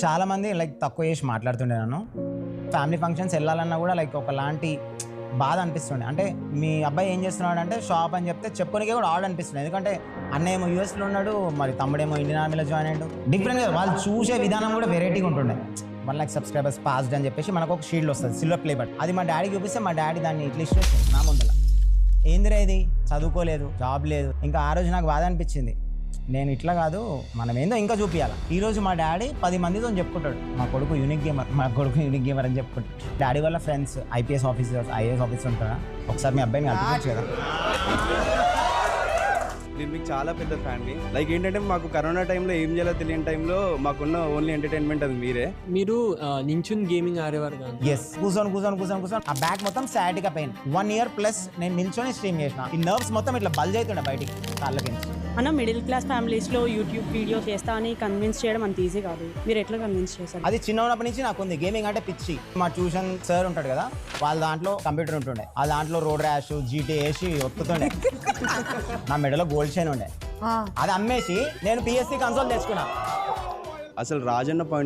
చాలా మంది లైక్ తక్కువ చేసి మాట్లాడుతుండే నన్ను. ఫ్యామిలీ ఫంక్షన్స్ వెళ్ళాలన్నా కూడా లైక్ ఒకలాంటి బాధ అనిపిస్తుండే. అంటే మీ అబ్బాయి ఏం చేస్తున్నాడు అంటే షాప్ అని చెప్తే చెప్పునికే కూడా ఆడ్ అనిపిస్తుంది. ఎందుకంటే అన్న ఏమో యూఎస్లో ఉన్నాడు, మరి తమ్ముడేమో ఇండియన్ ఆర్మీలో జాయిన్ అయ్యాడు. డిఫరెంట్గా వాళ్ళు చూసే విధానం కూడా వెరైటీగా ఉంటుండే. 1 lakh సబ్స్క్రైబర్స్ పాస్డ్ అని చెప్పేసి మనకు ఒక షీల్డ్ వస్తుంది, సిల్వర్ ప్లే బట్. అది మా డాడీకి చూపిస్తే మా డాడీ దాన్ని ఇట్లా ఇష్టం నా ముందల. ఏందిరా ఇది, చదువుకోలేదు, జాబ్ లేదు. ఇంకా ఆ రోజు నాకు బాధ అనిపించింది, నేను ఇట్లా కాదు, మనం ఏందో ఇంకా చూపించాలి. ఈ రోజు మా డాడీ 10 మందితో చెప్పుకుంటాడు, మా కొడుకు యూనిక్ గేమర్ అని చెప్పుకుంటాడు. డాడీ వాళ్ళ friends IPS officers, IAS officer ఉంటారా, ఒకసారి మీ అబ్బాయిని అనిపించచ్చు కదా. నేను మీకు చాలా పెద్ద ఫ్యామిలీ. లైక్ ఏంటంటే మాకు కరోనా టైంలో ఏం చేయాలో తెలియని టైంలో మాకున్న ఓన్లీ ఎంటర్టైన్మెంట్ అది మీరే. మీరు నించుని గేమింగ్ ఆడేవారు కదా? ఎస్, కూర్చొని ఆ బ్యాక్ మొత్తం సాటిగా పెయిన్. 1 year ప్లస్ నేను నిల్చొని స్ట్రీమ్ చేసిన. ఈ నర్వ్స్ మొత్తం ఇట్లా బల్జ్ అవుతుండే బయటికి కాళ్ళకి. అన్న మిడిల్ క్లాస్ ఫ్యామిలీస్లో యూట్యూబ్ వీడియో చేస్తా అని కన్విన్స్ చేయడం అంత ఈజీ కాదు. మీరు ఎట్లా కన్విన్స్ చేశారు? అది చిన్న ఉన్నప్పటి నుంచి నాకు ఉంది గేమింగ్ అంటే పిచ్చి. మా ట్యూషన్ సార్ ఉంటాడు కదా, వాళ్ళ దాంట్లో కంప్యూటర్ ఉంటుండే, ఆ దాంట్లో రోడ్ ర్యాష్ జీటీ వేసి ఒత్తుతుండే. నా మెడలో గోల్డ్ చైన్ ఉండే, అది అమ్మేసి నేను పిఎస్సి కన్సోల్ తెచ్చుకున్నా. అసలు రాజన్న పాయింట్